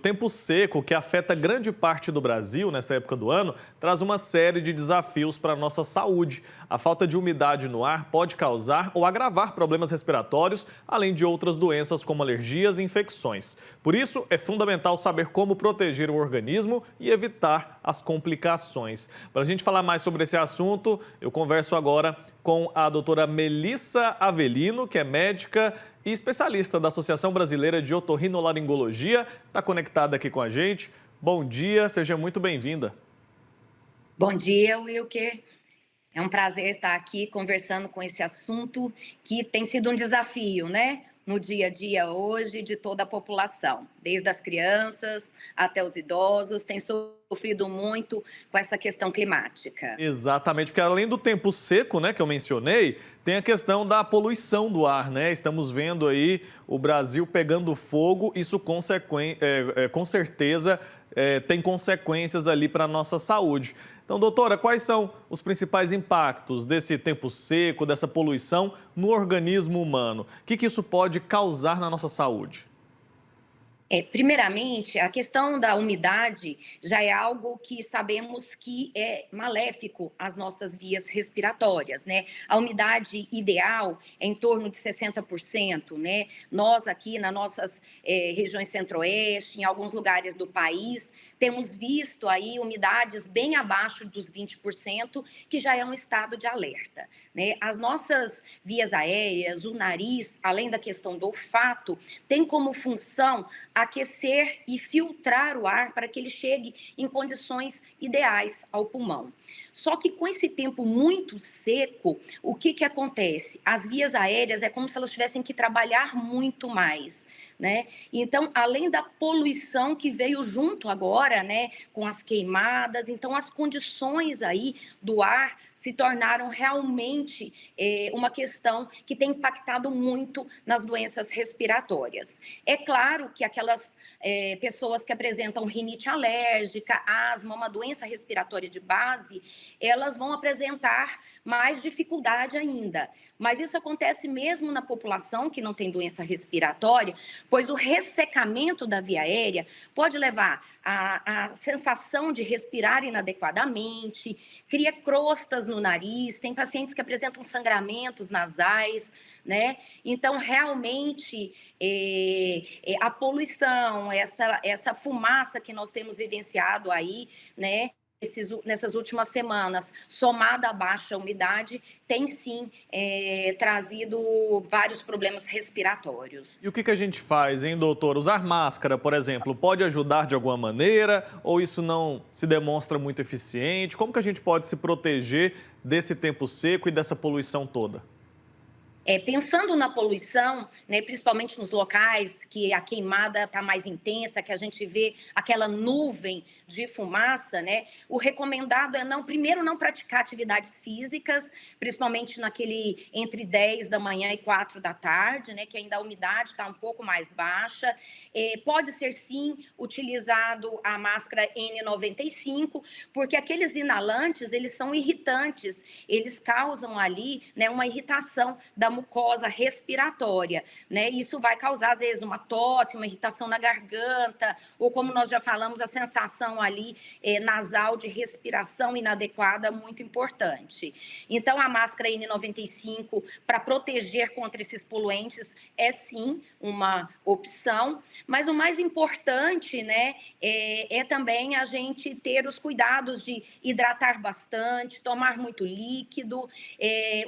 Tempo seco, que afeta grande parte do Brasil nesta época do ano, traz uma série de desafios para a nossa saúde. A falta de umidade no ar pode causar ou agravar problemas respiratórios, além de outras doenças como alergias e infecções. Por isso, é fundamental saber como proteger o organismo e evitar as complicações. Para a gente falar mais sobre esse assunto, eu converso agora com a doutora Melissa Avelino, que é médica e especialista da Associação Brasileira de Otorrinolaringologia, está conectada aqui com a gente. Bom dia, seja muito bem-vinda. Bom dia, Wilker. É um prazer estar aqui conversando com esse assunto que tem sido um desafio, né? No dia a dia hoje de toda a população, desde as crianças até os idosos, tem sofrido muito com essa questão climática. Exatamente, porque além do tempo seco, né, que eu mencionei, tem a questão da poluição do ar, né? Estamos vendo aí o Brasil pegando fogo, isso com certeza tem consequências ali para a nossa saúde. Então, doutora, quais são os principais impactos desse tempo seco, dessa poluição no organismo humano? O que isso pode causar na nossa saúde? Primeiramente, a questão da umidade já é algo que sabemos que é maléfico às nossas vias respiratórias, né? A umidade ideal é em torno de 60%, né? Nós aqui nas nossas regiões centro-oeste, em alguns lugares do país, temos visto aí umidades bem abaixo dos 20%, que já é um estado de alerta, né? As nossas vias aéreas, o nariz, além da questão do olfato, tem como função aquecer e filtrar o ar para que ele chegue em condições ideais ao pulmão. Só que com esse tempo muito seco, o que acontece? As vias aéreas é como se elas tivessem que trabalhar muito mais, né? Então, além da poluição que veio junto agora, né, com as queimadas, então as condições aí do ar se tornaram realmente uma questão que tem impactado muito nas doenças respiratórias. É claro que aquelas pessoas que apresentam rinite alérgica, asma, uma doença respiratória de base, elas vão apresentar mais dificuldade ainda. Mas isso acontece mesmo na população que não tem doença respiratória, pois o ressecamento da via aérea pode levar à sensação de respirar inadequadamente, cria crostas no nariz, tem pacientes que apresentam sangramentos nasais, né? Então, realmente, a poluição, essa fumaça que nós temos vivenciado aí, né? Nessas últimas semanas, somada à baixa umidade, tem sim trazido vários problemas respiratórios. E o que a gente faz, hein, doutor? Usar máscara, por exemplo, pode ajudar de alguma maneira ou isso não se demonstra muito eficiente? Como que a gente pode se proteger desse tempo seco e dessa poluição toda? Pensando na poluição, né, principalmente nos locais que a queimada está mais intensa, que a gente vê aquela nuvem de fumaça, né, o recomendado é primeiro não praticar atividades físicas, principalmente naquele entre 10 da manhã e 4 da tarde, né, que ainda a umidade está um pouco mais baixa. Pode ser sim utilizado a máscara N95, porque aqueles inalantes, eles são irritantes, eles causam ali, né, uma irritação da mucosa respiratória, né? Isso vai causar, às vezes, uma tosse, uma irritação na garganta, ou como nós já falamos, a sensação ali nasal de respiração inadequada, muito importante. Então, a máscara N95, para proteger contra esses poluentes, é sim uma opção, mas o mais importante, né, é também a gente ter os cuidados de hidratar bastante, tomar muito líquido,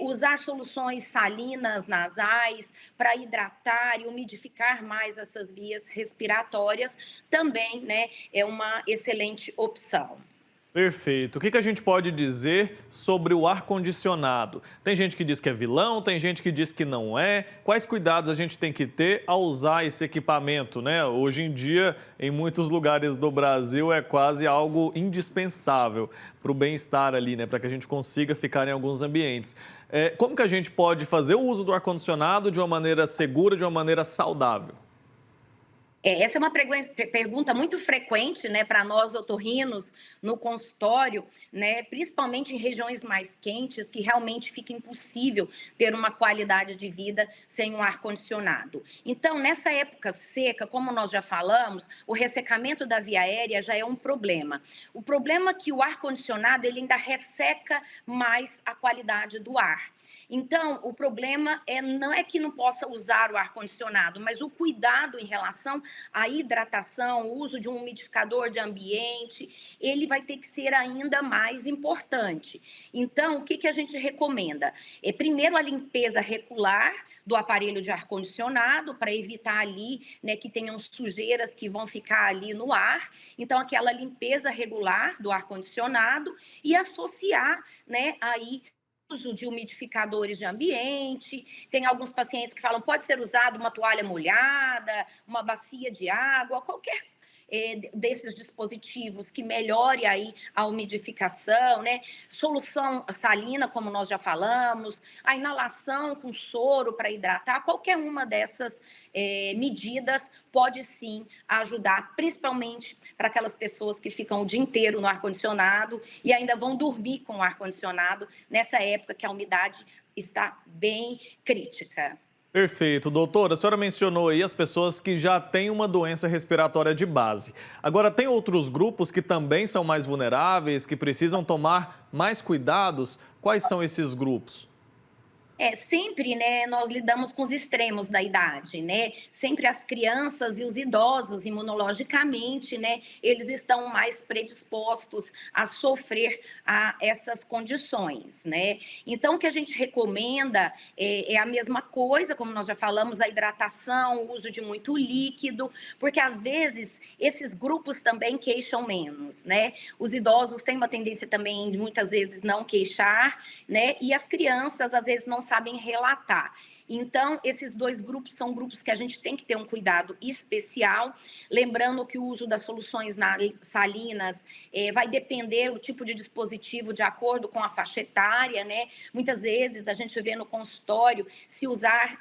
usar soluções salinas nasais para hidratar e umidificar mais essas vias respiratórias, também, né, é uma excelente opção. Perfeito. O que a gente pode dizer sobre o ar-condicionado? Tem gente que diz que é vilão, tem gente que diz que não é. Quais cuidados a gente tem que ter ao usar esse equipamento, né? Hoje em dia, em muitos lugares do Brasil, é quase algo indispensável para o bem-estar ali, né? Para que a gente consiga ficar em alguns ambientes. Como que a gente pode fazer o uso do ar-condicionado de uma maneira segura, de uma maneira saudável? Essa é uma pergunta muito frequente, né, para nós otorrinos no consultório, né, principalmente em regiões mais quentes, que realmente fica impossível ter uma qualidade de vida sem um ar-condicionado. Então, nessa época seca, como nós já falamos, o ressecamento da via aérea já é um problema. O problema é que o ar-condicionado ele ainda resseca mais a qualidade do ar. Então, o problema não é que não possa usar o ar-condicionado, mas o cuidado em relação à hidratação, o uso de um umidificador de ambiente, ele vai ter que ser ainda mais importante. Então, o que a gente recomenda? Primeiro, a limpeza regular do aparelho de ar-condicionado, para evitar ali, né, que tenham sujeiras que vão ficar ali no ar. Então, aquela limpeza regular do ar-condicionado e associar, né, aí uso de umidificadores de ambiente. Tem alguns pacientes que falam pode ser usado uma toalha molhada, uma bacia de água, qualquer desses dispositivos que melhore aí a umidificação, né? Solução salina, como nós já falamos, a inalação com soro para hidratar, qualquer uma dessas medidas pode sim ajudar, principalmente para aquelas pessoas que ficam o dia inteiro no ar-condicionado e ainda vão dormir com o ar-condicionado nessa época que a umidade está bem crítica. Perfeito, doutora. A senhora mencionou aí as pessoas que já têm uma doença respiratória de base. Agora, tem outros grupos que também são mais vulneráveis, que precisam tomar mais cuidados? Quais são esses grupos? Sempre, né, nós lidamos com os extremos da idade, né? Sempre as crianças e os idosos, imunologicamente, né, eles estão mais predispostos a sofrer a essas condições, né? Então, o que a gente recomenda é a mesma coisa, como nós já falamos, a hidratação, o uso de muito líquido, porque às vezes esses grupos também queixam menos, né? Os idosos têm uma tendência também de muitas vezes não queixar, né? E as crianças às vezes não sabem relatar. Então, esses dois grupos são grupos que a gente tem que ter um cuidado especial. Lembrando que o uso das soluções salinas vai depender do tipo de dispositivo de acordo com a faixa etária, né? Muitas vezes a gente vê no consultório se usar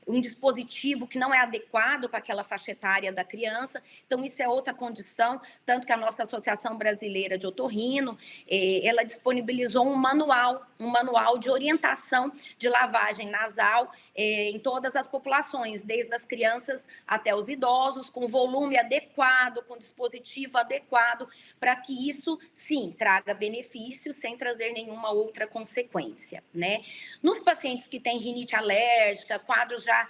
um dispositivo que não é adequado para aquela faixa etária da criança. Então, isso é outra condição, tanto que a nossa Associação Brasileira de Otorrino, ela disponibilizou um manual de orientação de lavagem nasal em todas as populações, desde as crianças até os idosos, com volume adequado, com dispositivo adequado, para que isso, sim, traga benefícios sem trazer nenhuma outra consequência, né? Nos pacientes que têm rinite alérgica, quadros já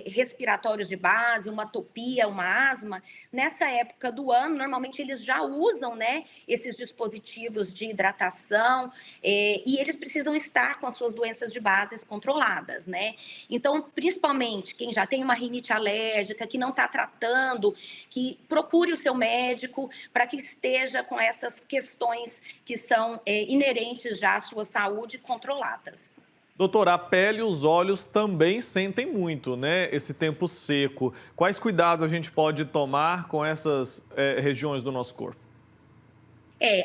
respiratórios de base, uma atopia, uma asma, nessa época do ano, normalmente eles já usam, né, esses dispositivos de hidratação e eles precisam estar com as suas doenças de base controladas, né? Então, principalmente quem já tem uma rinite alérgica, que não está tratando, que procure o seu médico para que esteja com essas questões que são inerentes já à sua saúde controladas. Doutora, a pele e os olhos também sentem muito, né? Esse tempo seco. Quais cuidados a gente pode tomar com essas regiões do nosso corpo?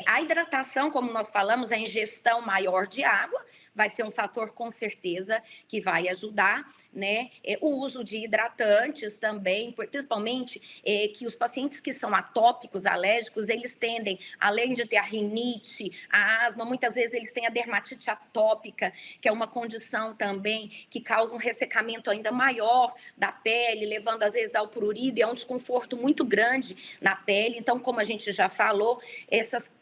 A hidratação, como nós falamos, a ingestão maior de água vai ser um fator com certeza que vai ajudar, né? O uso de hidratantes também, principalmente que os pacientes que são atópicos, alérgicos, eles tendem, além de ter a rinite, a asma, muitas vezes eles têm a dermatite atópica, que é uma condição também que causa um ressecamento ainda maior da pele, levando às vezes ao prurido, e é um desconforto muito grande na pele. Então, como a gente já falou,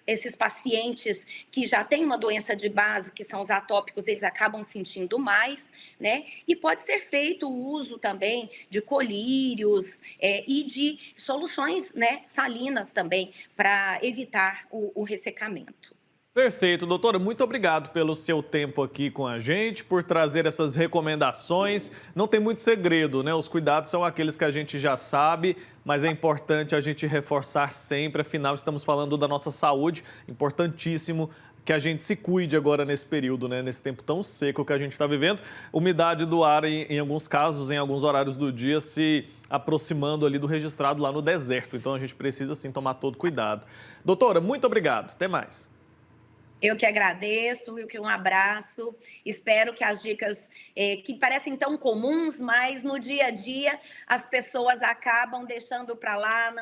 esses pacientes que já têm uma doença de base, que são os atópicos, eles acabam sentindo mais, né? E pode ser feito o uso também de colírios e de soluções, né, salinas também, para evitar o ressecamento. Perfeito, doutora. Muito obrigado pelo seu tempo aqui com a gente, por trazer essas recomendações. Não tem muito segredo, né? Os cuidados são aqueles que a gente já sabe, mas é importante a gente reforçar sempre. Afinal, estamos falando da nossa saúde, importantíssimo que a gente se cuide agora nesse período, né? Nesse tempo tão seco que a gente está vivendo. Umidade do ar, em alguns casos, em alguns horários do dia, se aproximando ali do registrado lá no deserto. Então, a gente precisa, sim, tomar todo cuidado. Doutora, muito obrigado. Até mais. Eu que agradeço, Wilker, um abraço. Espero que as dicas que parecem tão comuns, mas no dia a dia as pessoas acabam deixando para lá,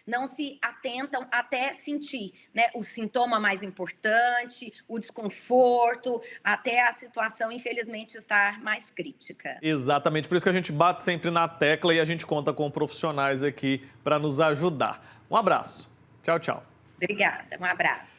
não se atentam até sentir, né, o sintoma mais importante, o desconforto, até a situação, infelizmente, estar mais crítica. Exatamente, por isso que a gente bate sempre na tecla e a gente conta com profissionais aqui para nos ajudar. Um abraço. Tchau, tchau. Obrigada, um abraço.